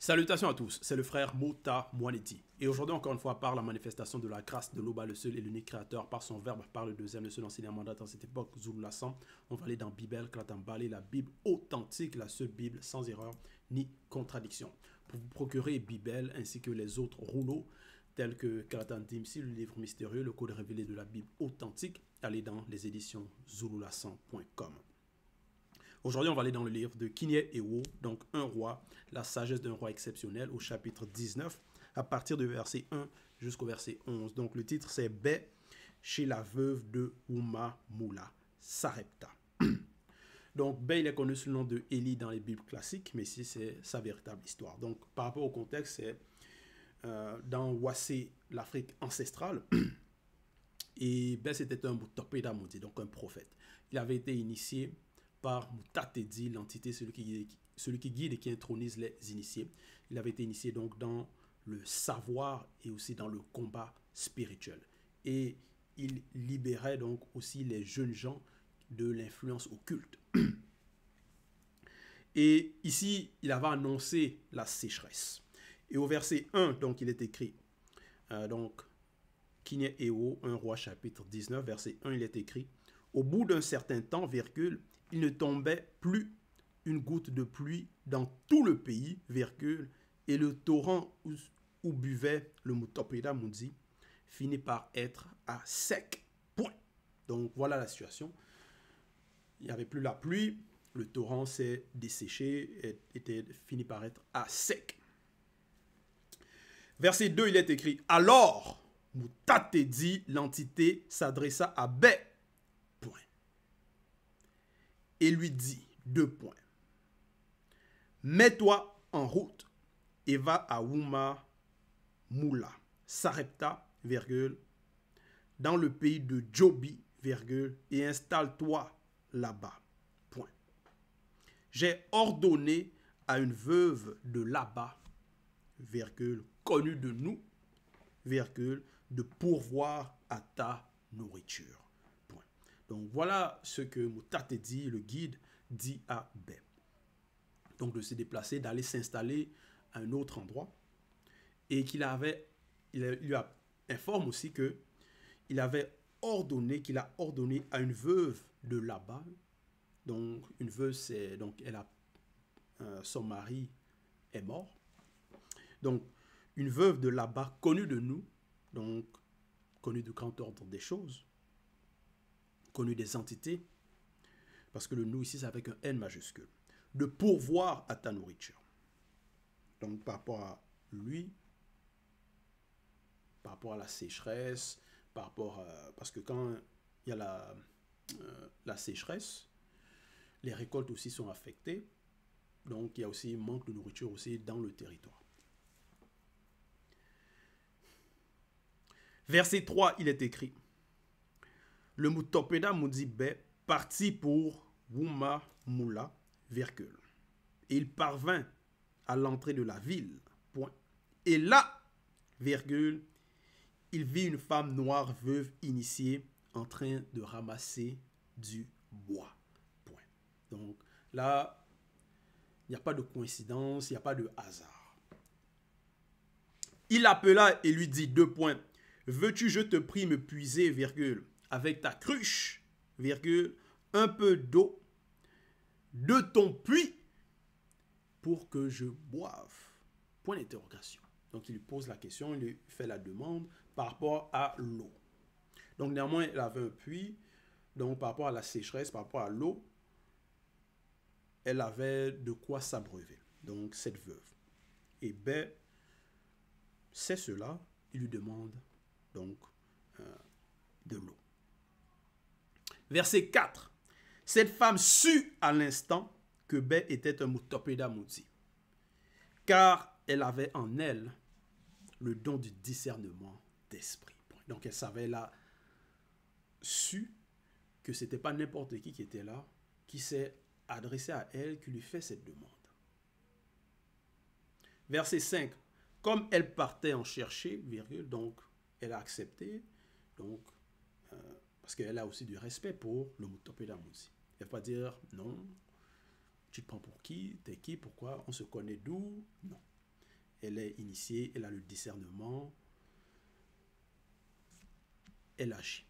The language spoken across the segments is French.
Salutations à tous, c'est le frère Mota Mwaneti. Et aujourd'hui, encore une fois, par la manifestation de la grâce de l'Oba, le seul et l'unique créateur, par son verbe, par le deuxième, le seul enseignant mandat dans cette époque, Zulu Lassan, on va aller dans Bible, Klatambali, la Bible authentique, la seule Bible sans erreur ni contradiction. Pour vous procurer Bible ainsi que les autres rouleaux, tels que Kalatan Dimsi, le livre mystérieux, le code révélé de la Bible authentique, allez dans les éditions zululassan.com. Aujourd'hui, on va aller dans le livre de Kinye Ewo, donc un roi, la sagesse d'un roi exceptionnel, au chapitre 19, à partir du verset 1 jusqu'au verset 11. Donc le titre, c'est Bé chez la veuve de Uma Mula, Sarepta. Donc Bé, il est connu sous le nom de Élie dans les Bibles classiques, mais ici, c'est sa véritable histoire. Donc par rapport au contexte, c'est dans Wassé, l'Afrique ancestrale. Et Bé, c'était un Mutopeda Moudi, donc un prophète. Il avait été initié par Mutatedi, l'entité, celui qui guide et qui intronise les initiés. Il avait été initié donc dans le savoir et aussi dans le combat spirituel. Et il libérait donc aussi les jeunes gens de l'influence occulte. Et ici, il avait annoncé la sécheresse. Et au verset 1, donc il est écrit, donc, Kinye Ewo, un roi chapitre 19, verset 1, il est écrit, au bout d'un certain temps, virgule, il ne tombait plus une goutte de pluie dans tout le pays, virgule, et le torrent où buvait le Mutopeda Moudi finit par être à sec. Point. Donc voilà la situation. Il n'y avait plus la pluie, le torrent s'est desséché et était fini par être à sec. Verset 2, il est écrit, alors Mutatedi, l'entité, s'adressa à Bé, point, et lui dit, deux points, mets-toi en route et va à Uma Mula, Sarepta, virgule, dans le pays de Jobi, virgule, et installe-toi là-bas, point. J'ai ordonné à une veuve de là-bas, virgule, connue de nous, virgule, de pourvoir à ta nourriture. Point. Donc voilà ce que Mutatedi, le guide, dit à Bé. Donc de se déplacer, d'aller s'installer à un autre endroit. Et qu'il avait, il lui informe aussi que il avait ordonné, qu'il a ordonné à une veuve de là-bas. Donc une veuve, c'est donc elle a son mari est mort. Donc une veuve de là-bas, connue de nous, donc connue du grand ordre des choses, connue des entités, parce que le nous ici c'est avec un N majuscule, de pourvoir à ta nourriture. Donc par rapport à lui, par rapport à la sécheresse, par rapport à, parce que quand il y a la sécheresse, les récoltes aussi sont affectées, donc il y a aussi un manque de nourriture aussi dans le territoire. Verset 3, il est écrit, le Mutopeda Moudi Bé partit pour Uma Mula, virgule, et il parvint à l'entrée de la ville, point. Et là, virgule, il vit une femme noire veuve initiée en train de ramasser du bois, point. Donc là, il n'y a pas de coïncidence, il n'y a pas de hasard. Il l'appela et lui dit, deux points, veux-tu, je te prie, me puiser, virgule, avec ta cruche, virgule, un peu d'eau de ton puits pour que je boive, point d'interrogation. Donc il lui pose la question, il lui fait la demande par rapport à l'eau. Donc néanmoins, elle avait un puits, donc par rapport à la sécheresse, par rapport à l'eau, elle avait de quoi s'abreuver. Donc cette veuve. Et Bé, c'est cela, il lui demande donc de l'eau. Verset 4. Cette femme sut à l'instant que Bé était un Mutopeda Moudi, car elle avait en elle le don du discernement d'esprit. Donc elle savait, elle a su que ce n'était pas n'importe qui était là, qui s'est adressé à elle, qui lui fait cette demande. Verset 5. Comme elle partait en chercher, virgule, donc elle a accepté, donc, parce qu'elle a aussi du respect pour le Mutopeda Moudi. Elle ne va pas dire non, tu te prends pour qui, t'es qui, pourquoi, on se connaît d'où, non. elle est initiée, elle a le discernement, elle agit.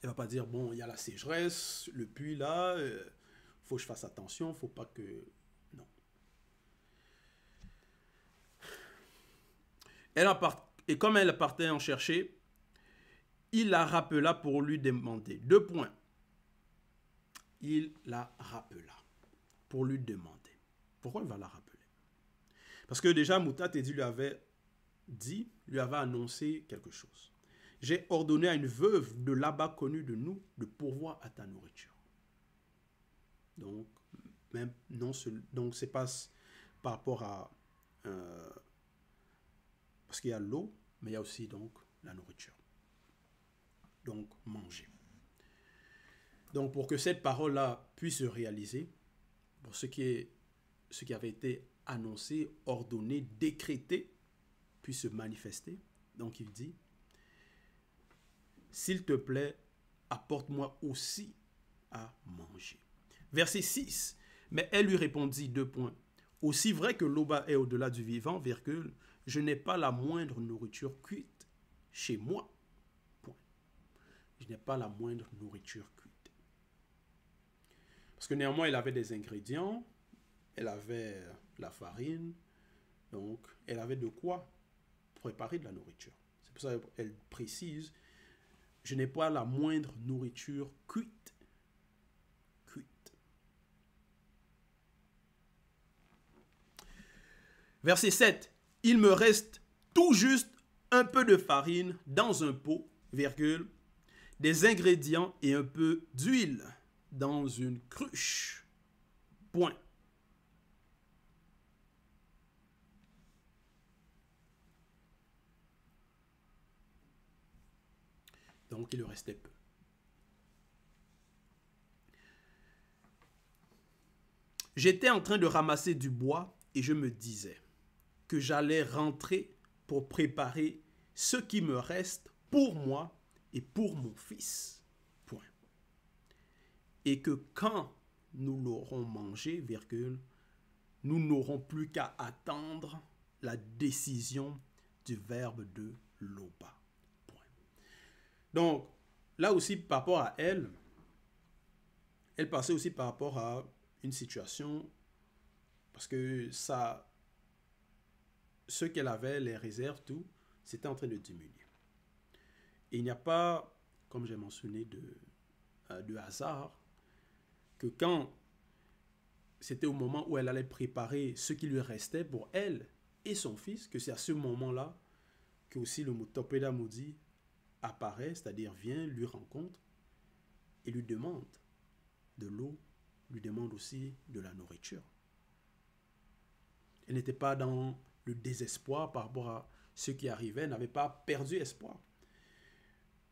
Elle ne va pas dire, bon, il y a la sécheresse, le puits là, faut que je fasse attention, faut pas que... Non. Et comme elle partait en chercher, il la rappela pour lui demander. 2 points. Il la rappela pour lui demander. Pourquoi il va la rappeler? Parce que déjà, Moutatedi lui avait annoncé quelque chose. J'ai ordonné à une veuve de là-bas connue de nous de pourvoir à ta nourriture. Donc, même non, donc c'est pas par rapport à... parce qu'il y a l'eau, mais il y a aussi donc la nourriture. Donc, manger. Donc, pour que cette parole-là puisse se réaliser, pour ce qui avait été annoncé, ordonné, décrété, puisse se manifester, donc il dit, s'il te plaît, apporte-moi aussi à manger. Verset 6. Mais elle lui répondit, 2 points. Aussi vrai que l'Oba est au-delà du vivant, virgule, je n'ai pas la moindre nourriture cuite chez moi. Point. Je n'ai pas la moindre nourriture cuite. Parce que néanmoins, elle avait des ingrédients, elle avait la farine, donc elle avait de quoi préparer de la nourriture. C'est pour ça qu'elle précise, je n'ai pas la moindre nourriture cuite. Cuite. Verset 7. Il me reste tout juste un peu de farine dans un pot, virgule, des ingrédients et un peu d'huile dans une cruche. Point. Donc, il lui restait peu. J'étais en train de ramasser du bois et je me disais que j'allais rentrer pour préparer ce qui me reste pour moi et pour mon fils. Point. Et que quand nous l'aurons mangé, virgule, nous n'aurons plus qu'à attendre la décision du verbe de Loba. Point. Donc, là aussi, par rapport à elle passait aussi par rapport à une situation, parce que ça, ce qu'elle avait, les réserves, tout, c'était en train de diminuer. Et il n'y a pas, comme j'ai mentionné, de hasard, que quand c'était au moment où elle allait préparer ce qui lui restait pour elle et son fils, que c'est à ce moment-là que aussi le Mutopeda Maudit apparaît, c'est-à-dire vient, lui rencontre et lui demande de l'eau, lui demande aussi de la nourriture. Elle n'était pas dans le désespoir par rapport à ce qui arrivait, elle n'avait pas perdu espoir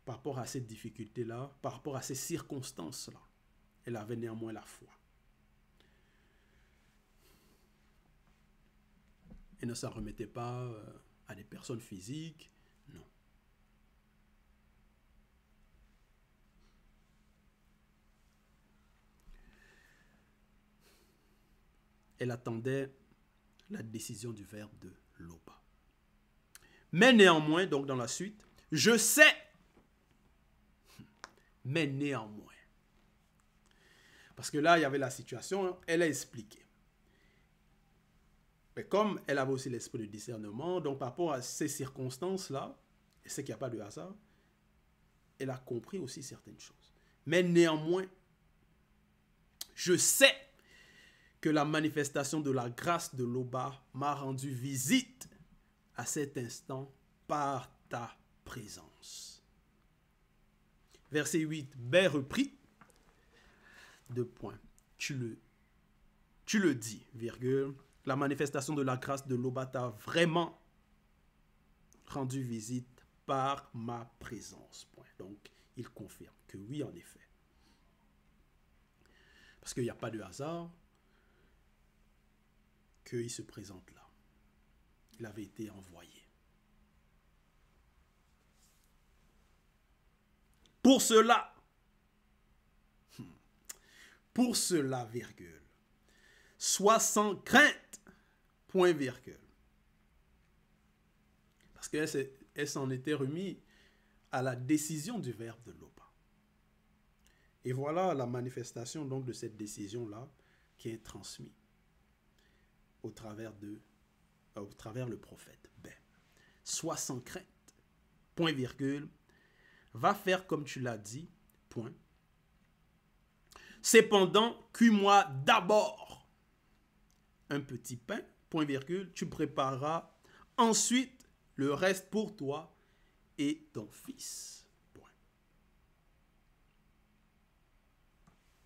par rapport à cette difficulté-là, par rapport à ces circonstances-là. Elle avait néanmoins la foi. Elle ne s'en remettait pas à des personnes physiques, non. Elle attendait la décision du verbe de Loba. Mais néanmoins, donc dans la suite, je sais, mais néanmoins. Parce que là, il y avait la situation, elle a expliqué. Mais comme elle avait aussi l'esprit de discernement, donc par rapport à ces circonstances-là, et c'est qu'il n'y a pas de hasard, elle a compris aussi certaines choses. Mais néanmoins, je sais que la manifestation de la grâce de Loba m'a rendu visite à cet instant par ta présence. Verset 8, B reprit, 2 points, tu le dis, virgule, la manifestation de la grâce de Loba t'a vraiment rendu visite par ma présence. Point. Donc, il confirme que oui, en effet. Parce qu'il n'y a pas de hasard qu'il se présente là. Il avait été envoyé. Pour cela, virgule, sois sans crainte point virgule. Parce qu'elle s'en était remise à la décision du verbe de Loba. Et voilà la manifestation donc de cette décision-là qui est transmise au travers le prophète. Ben, sois sans crainte, point virgule, va faire comme tu l'as dit, point. Cependant, cuis-moi d'abord un petit pain, point virgule, tu prépareras ensuite le reste pour toi et ton fils. Point.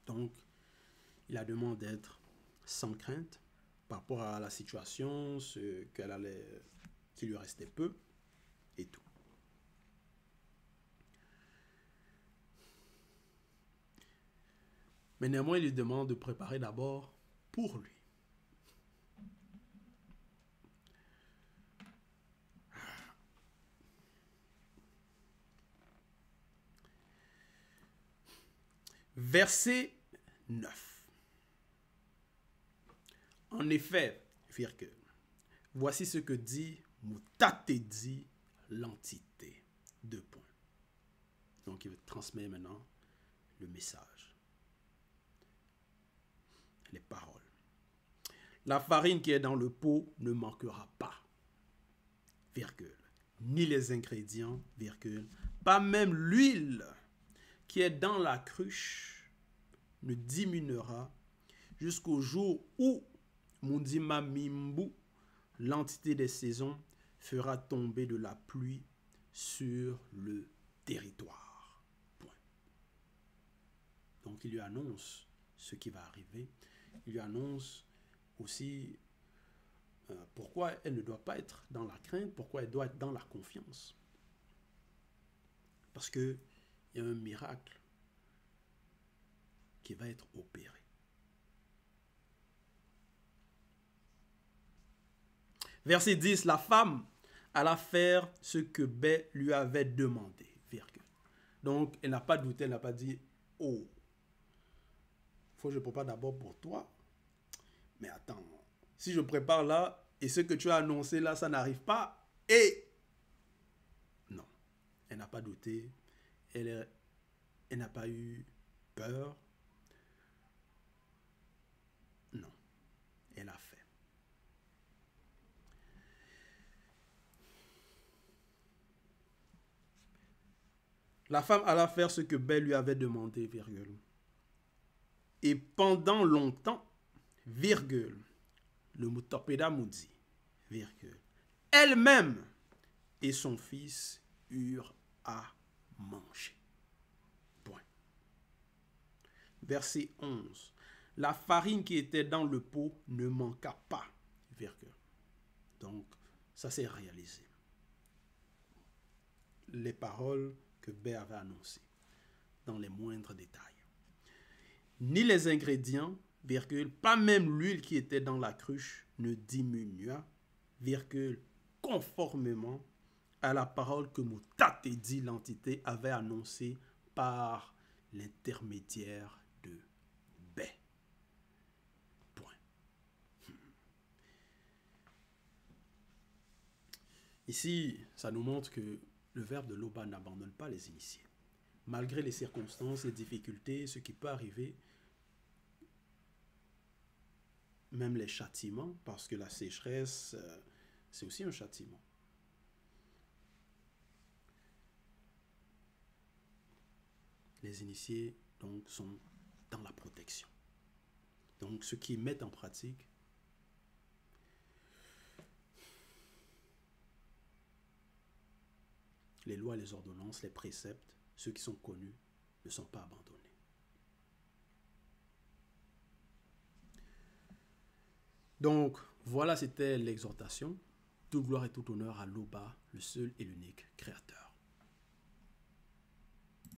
Donc, il a demandé d'être sans crainte par rapport à la situation, ce qu'elle allait, qu'il lui restait peu et tout. Mais néanmoins, il lui demande de préparer d'abord pour lui. Verset 9. En effet, virgule, voici ce que dit Moutatedi l'entité. Deux points. Donc, il transmet maintenant le message. Les paroles. La farine qui est dans le pot ne manquera pas, virgule, ni les ingrédients, virgule, pas même l'huile qui est dans la cruche ne diminuera jusqu'au jour où Mundima Mimbu, l'entité des saisons, fera tomber de la pluie sur le territoire. Point. Donc il lui annonce ce qui va arriver. Il lui annonce aussi pourquoi elle ne doit pas être dans la crainte, pourquoi elle doit être dans la confiance. Parce qu'il y a un miracle qui va être opéré. Verset 10, la femme alla faire ce que Bé lui avait demandé. Virgule. Donc, elle n'a pas douté, elle n'a pas dit, oh, il faut que je prépare d'abord pour toi. Mais attends, si je prépare là, et ce que tu as annoncé là, ça n'arrive pas, et non, elle n'a pas douté, elle n'a pas eu peur. Non, elle a fait. La femme alla faire ce que Bé lui avait demandé, virgule. Et pendant longtemps, virgule, le Mutopeda Moudi, virgule, elle-même et son fils eurent à manger. Point. Verset 11. La farine qui était dans le pot ne manqua pas, virgule. Donc, ça s'est réalisé. Les paroles que Bé avait annoncées dans les moindres détails. Ni les ingrédients, virgule, pas même l'huile qui était dans la cruche ne diminua, virgule, conformément à la parole que Moutatedi l'entité avait annoncée par l'intermédiaire de Bé. Point. Ici, ça nous montre que le verbe de Loba n'abandonne pas les initiés. Malgré les circonstances, les difficultés, ce qui peut arriver, même les châtiments, parce que la sécheresse, c'est aussi un châtiment. Les initiés, donc, sont dans la protection. Donc, ceux qui mettent en pratique les lois, les ordonnances, les préceptes, ceux qui sont connus, ne sont pas abandonnés. Donc, voilà, c'était l'exhortation. Toute gloire et tout honneur à Loba, le seul et l'unique Créateur.